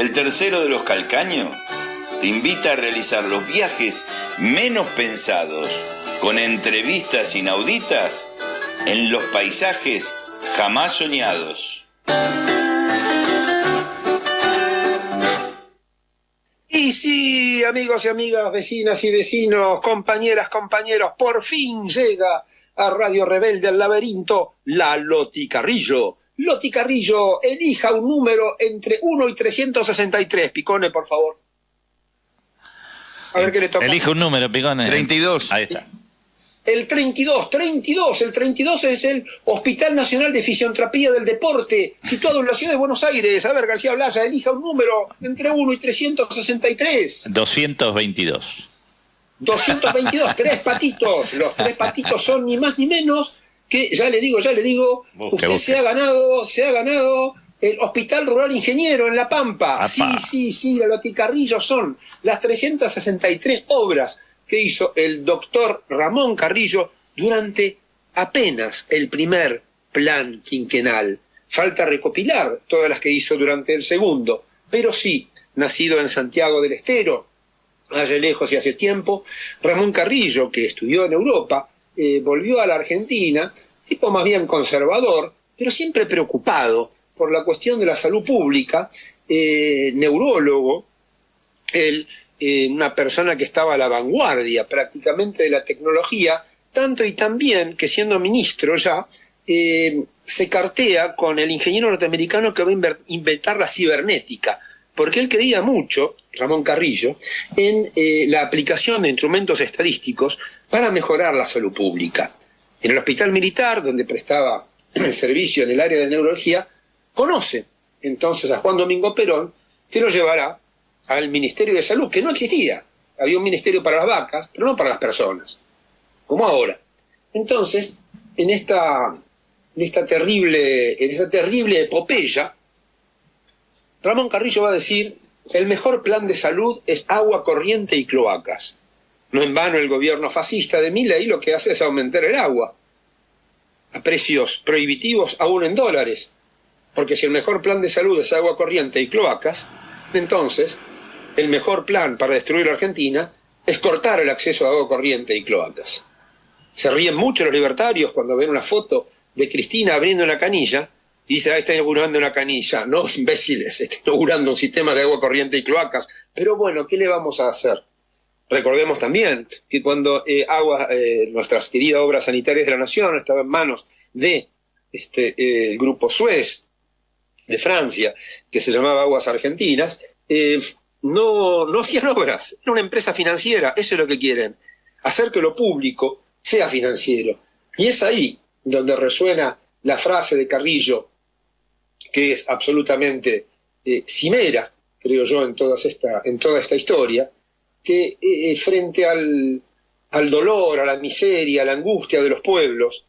El tercero de los calcaños te invita a realizar los viajes menos pensados, con entrevistas inauditas en los paisajes jamás soñados. Y sí, amigos y amigas, vecinas y vecinos, compañeras, compañeros, por fin llega a Radio Rebelde al Laberinto la Loti Carrillo. Loti Carrillo, elija un número entre 1 y 363. Picone, por favor. A ver qué le toca. Elige un número, Picone. 32. Ahí está. El 32 es el Hospital Nacional de Fisioterapia del Deporte, situado en la ciudad de Buenos Aires. A ver, García Blaya, elija un número entre 1 y 363. 222. 222, tres patitos. Los tres patitos son ni más ni menos que, ya le digo, usted se ha ganado el Hospital Rural Ingeniero en La Pampa. Apá. Sí, la Loti Carrillo son las 363 obras que hizo el doctor Ramón Carrillo durante apenas el primer plan quinquenal. Falta recopilar todas las que hizo durante el segundo, pero sí, nacido en Santiago del Estero, allá lejos y hace tiempo, Ramón Carrillo, que estudió en Europa, volvió a la Argentina, tipo más bien conservador, pero siempre preocupado por la cuestión de la salud pública, neurólogo, una persona que estaba a la vanguardia prácticamente de la tecnología, tanto y tan bien que siendo ministro ya, se cartea con el ingeniero norteamericano que va a inventar la cibernética, porque él creía mucho, Ramón Carrillo, en la aplicación de instrumentos estadísticos para mejorar la salud pública. En el hospital militar, donde prestaba servicio en el área de neurología, conoce entonces a Juan Domingo Perón, que lo llevará al Ministerio de Salud, que no existía. Había un ministerio para las vacas, pero no para las personas, como ahora. Entonces, en esta terrible epopeya, Ramón Carrillo va a decir: el mejor plan de salud es agua corriente y cloacas. No en vano el gobierno fascista de Milei lo que hace es aumentar el agua a precios prohibitivos aún en dólares, porque si el mejor plan de salud es agua corriente y cloacas, entonces el mejor plan para destruir la Argentina es cortar el acceso a agua corriente y cloacas. Se ríen mucho los libertarios cuando ven una foto de Cristina abriendo una canilla y dice: está inaugurando una canilla. No, imbéciles, está inaugurando un sistema de agua corriente y cloacas. Pero bueno, ¿qué le vamos a hacer? Recordemos también que cuando nuestras queridas obras sanitarias de la Nación estaban en manos de el grupo Suez de Francia, que se llamaba Aguas Argentinas, no hacían obras, era una empresa financiera. Eso es lo que quieren, hacer que lo público sea financiero. Y es ahí donde resuena la frase de Carrillo, que es absolutamente cimera, creo yo, en toda esta historia, que frente al dolor, a la miseria, a la angustia de los pueblos,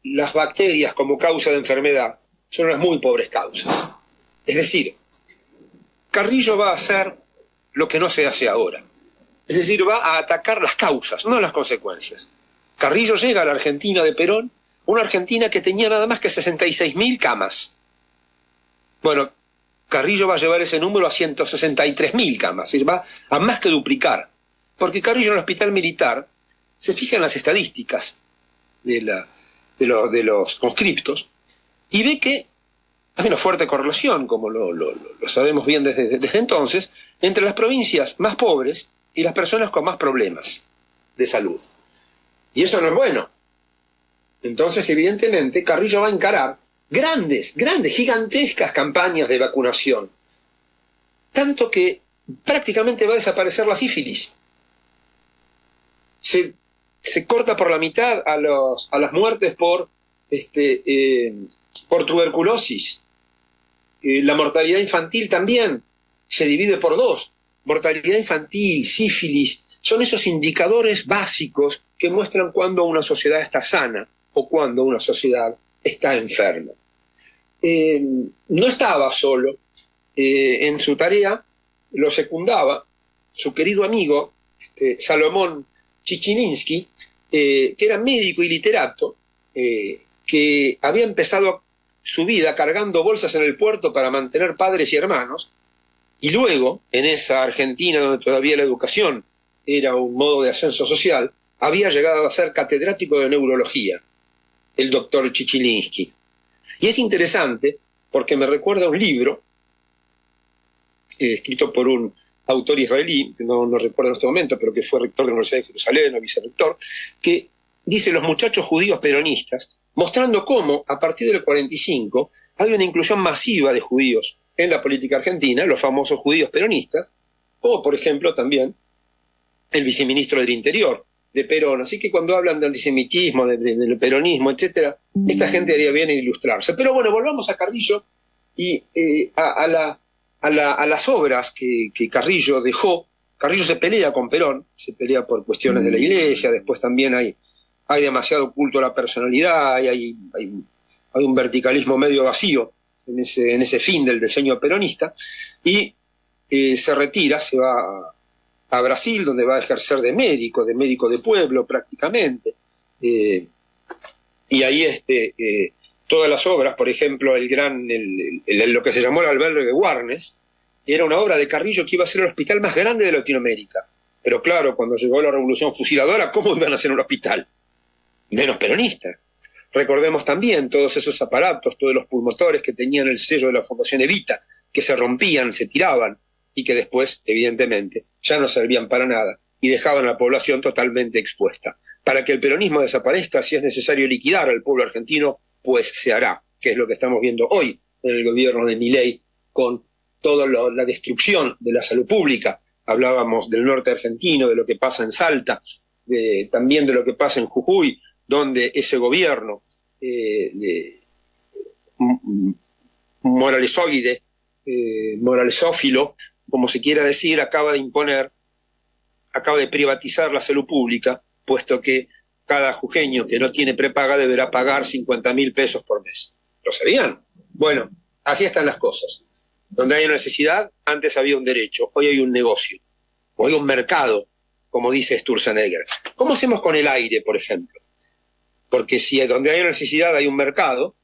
las bacterias como causa de enfermedad son unas muy pobres causas. Es decir, Carrillo va a hacer lo que no se hace ahora. Es decir, va a atacar las causas, no las consecuencias. Carrillo llega a la Argentina de Perón, una Argentina que tenía nada más que 66.000 camas. Bueno, Carrillo va a llevar ese número a 163.000 camas, y va a más que duplicar. Porque Carrillo en el hospital militar se fija en las estadísticas de los conscriptos y ve que hay una fuerte correlación, como lo sabemos bien desde entonces, entre las provincias más pobres y las personas con más problemas de salud. Y eso no es bueno. Entonces, evidentemente, Carrillo va a encarar grandes, gigantescas campañas de vacunación. Tanto que prácticamente va a desaparecer la sífilis. Se corta por la mitad a las muertes por tuberculosis. La mortalidad infantil también se divide por 2. Mortalidad infantil, sífilis, son esos indicadores básicos que muestran cuando una sociedad está sana o cuando una sociedad está enferma. No estaba solo en su tarea, lo secundaba su querido amigo Salomón Chichilinsky, que era médico y literato, que había empezado su vida cargando bolsas en el puerto para mantener padres y hermanos, y luego, en esa Argentina donde todavía la educación era un modo de ascenso social, había llegado a ser catedrático de neurología, el doctor Chichilinsky. Y es interesante porque me recuerda un libro escrito por un autor israelí, que no recuerdo en este momento, pero que fue rector de la Universidad de Jerusalén, o vicerrector, que dice Los muchachos judíos peronistas, mostrando cómo, a partir del 45, hay una inclusión masiva de judíos en la política argentina, los famosos judíos peronistas, o, por ejemplo, también el viceministro del Interior de Perón. Así que cuando hablan de antisemitismo, del peronismo, etcétera, esta gente haría bien en ilustrarse. Pero bueno, volvamos a Carrillo y a las obras que Carrillo dejó. Carrillo se pelea con Perón, se pelea por cuestiones de la iglesia, después también hay demasiado culto a la personalidad, y hay un verticalismo medio vacío en ese fin del diseño peronista, y se retira, se va a Brasil, donde va a ejercer de médico de pueblo prácticamente, y ahí todas las obras, por ejemplo, lo que se llamó el albergue de Warnes, era una obra de Carrillo que iba a ser el hospital más grande de Latinoamérica. Pero claro, cuando llegó la Revolución Fusiladora, ¿cómo iban a hacer un hospital? Menos peronista. Recordemos también todos esos aparatos, todos los pulmotores que tenían el sello de la Fundación Evita, que se rompían, se tiraban, y que después, evidentemente, ya no servían para nada, y dejaban a la población totalmente expuesta. Para que el peronismo desaparezca, si es necesario liquidar al pueblo argentino, pues se hará, que es lo que estamos viendo hoy en el gobierno de Milei, con toda la destrucción de la salud pública. Hablábamos del norte argentino, de lo que pasa en Salta, también de lo que pasa en Jujuy, donde ese gobierno moralesoide, moralesófilo, como se quiera decir, acaba de privatizar la salud pública, puesto que cada jujeño que no tiene prepaga deberá pagar 50.000 pesos por mes. ¿Lo sabían? Bueno, así están las cosas. Donde hay una necesidad, antes había un derecho, hoy hay un negocio, hoy hay un mercado, como dice Sturzenegger. ¿Cómo hacemos con el aire, por ejemplo? Porque si donde hay una necesidad hay un mercado,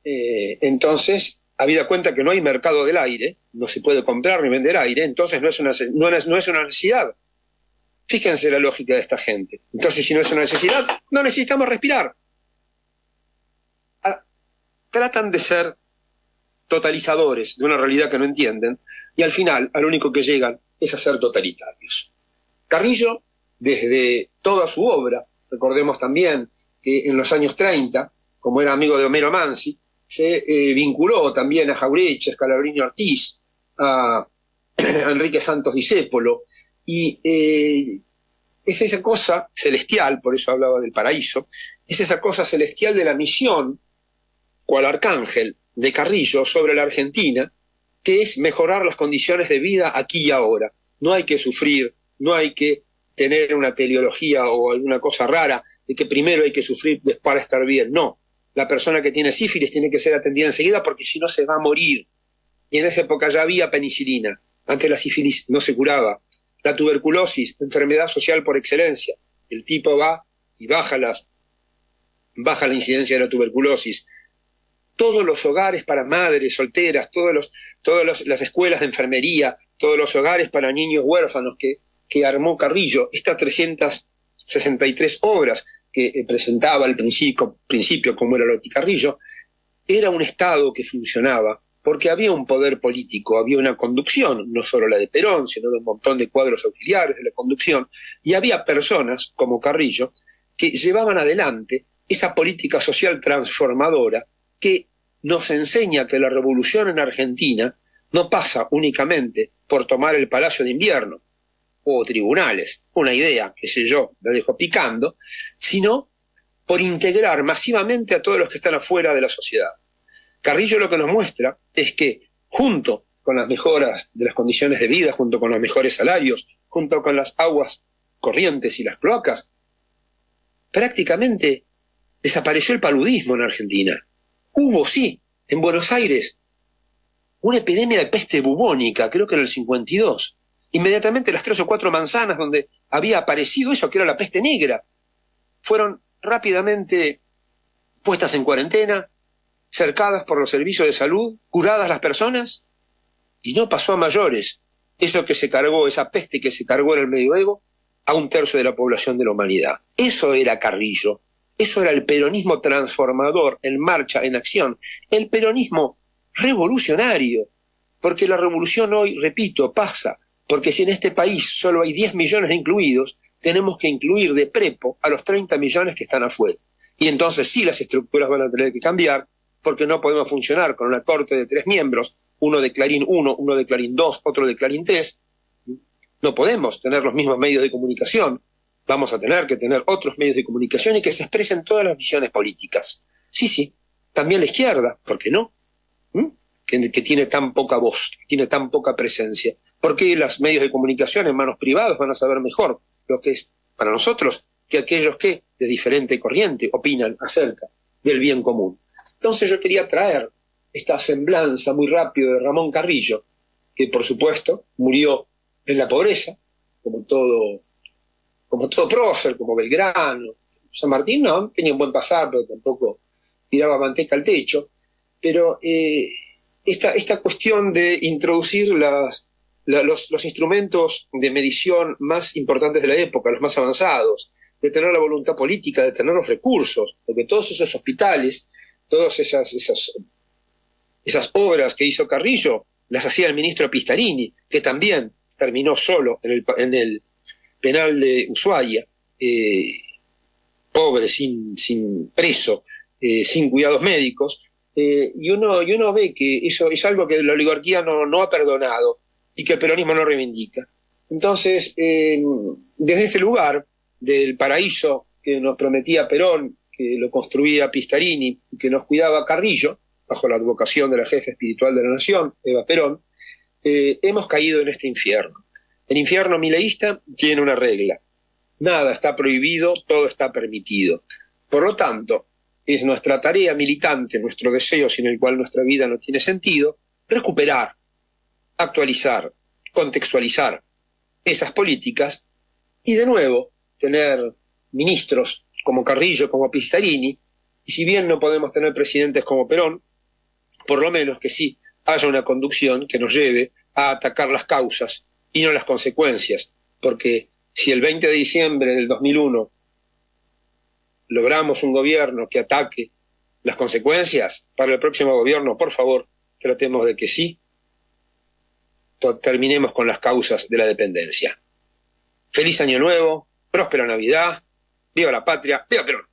entonces, habida cuenta que no hay mercado del aire, no se puede comprar ni vender aire, entonces no es una necesidad. Fíjense la lógica de esta gente. Entonces, si no es una necesidad, no necesitamos respirar. Tratan de ser totalizadores de una realidad que no entienden, y al final, al único que llegan es a ser totalitarios. Carrillo, desde toda su obra, recordemos también que en los años 30, como era amigo de Homero Mansi, se vinculó también a Jauretche, a Scalabrini Ortiz, a Enrique Santos Discépolo, y es esa cosa celestial, por eso hablaba del paraíso, es esa cosa celestial de la misión, cual arcángel de Carrillo sobre la Argentina, que es mejorar las condiciones de vida aquí y ahora. No hay que sufrir, no hay que tener una teleología o alguna cosa rara de que primero hay que sufrir para estar bien. No, la persona que tiene sífilis tiene que ser atendida enseguida porque si no se va a morir. Y en esa época ya había penicilina. Antes la sífilis no se curaba. La tuberculosis, enfermedad social por excelencia. El tipo va y baja la incidencia de la tuberculosis. Todos los hogares para madres solteras, todas las escuelas de enfermería, todos los hogares para niños huérfanos que armó Carrillo, estas 363 obras que presentaba al principio como era Lotti Carrillo, era un Estado que funcionaba porque había un poder político, había una conducción, no solo la de Perón, sino de un montón de cuadros auxiliares de la conducción, y había personas como Carrillo que llevaban adelante esa política social transformadora que nos enseña que la revolución en Argentina no pasa únicamente por tomar el Palacio de Invierno o tribunales, una idea, qué sé yo, la dejo picando, sino por integrar masivamente a todos los que están afuera de la sociedad. Carrillo lo que nos muestra es que, junto con las mejoras de las condiciones de vida, junto con los mejores salarios, junto con las aguas corrientes y las cloacas, prácticamente desapareció el paludismo en Argentina. Hubo, sí, en Buenos Aires, una epidemia de peste bubónica, creo que en el 52. Inmediatamente las 3 o 4 manzanas donde había aparecido eso, que era la peste negra, fueron rápidamente puestas en cuarentena, cercadas por los servicios de salud, curadas las personas, y no pasó a mayores. Eso que se cargó, esa peste que se cargó en el medioevo, a 1/3 de la población de la humanidad. Eso era Carrillo. Eso era el peronismo transformador, en marcha, en acción. El peronismo revolucionario. Porque la revolución hoy, repito, pasa. Porque si en este país solo hay 10 millones de incluidos, tenemos que incluir de prepo a los 30 millones que están afuera. Y entonces sí las estructuras van a tener que cambiar, porque no podemos funcionar con una corte de 3 miembros, uno de Clarín 1, uno de Clarín 2, otro de Clarín 3. No podemos tener los mismos medios de comunicación. Vamos a tener que tener otros medios de comunicación y que se expresen todas las visiones políticas. Sí, también la izquierda, ¿por qué no? Que tiene tan poca voz, que tiene tan poca presencia. Porque los medios de comunicación en manos privadas van a saber mejor lo que es para nosotros que aquellos que, de diferente corriente, opinan acerca del bien común. Entonces yo quería traer esta semblanza muy rápido de Ramón Carrillo, que por supuesto murió en la pobreza, como todo prócer, como Belgrano. San Martín no, tenía un buen pasar, pero tampoco tiraba manteca al techo. Pero esta cuestión de introducir los instrumentos de medición más importantes de la época, los más avanzados, de tener la voluntad política, de tener los recursos, porque todos esos hospitales, todas esas obras que hizo Carrillo, las hacía el ministro Pistarini, que también terminó solo en el penal de Ushuaia, pobre, sin preso, sin cuidados médicos, y uno ve que eso es algo que la oligarquía no ha perdonado y que el peronismo no reivindica. Entonces, desde ese lugar del paraíso que nos prometía Perón, que lo construía Pistarini, que nos cuidaba Carrillo, bajo la advocación de la jefa espiritual de la nación, Eva Perón, hemos caído en este infierno. El infierno mileísta tiene una regla: nada está prohibido, todo está permitido. Por lo tanto, es nuestra tarea militante, nuestro deseo sin el cual nuestra vida no tiene sentido, recuperar, actualizar, contextualizar esas políticas y de nuevo tener ministros como Carrillo, como Pistarini, y si bien no podemos tener presidentes como Perón, por lo menos que sí haya una conducción que nos lleve a atacar las causas y no las consecuencias, porque si el 20 de diciembre del 2001 logramos un gobierno que ataque las consecuencias, para el próximo gobierno, por favor, tratemos de que sí terminemos con las causas de la dependencia. Feliz Año Nuevo, próspera Navidad, viva la patria, viva Perón.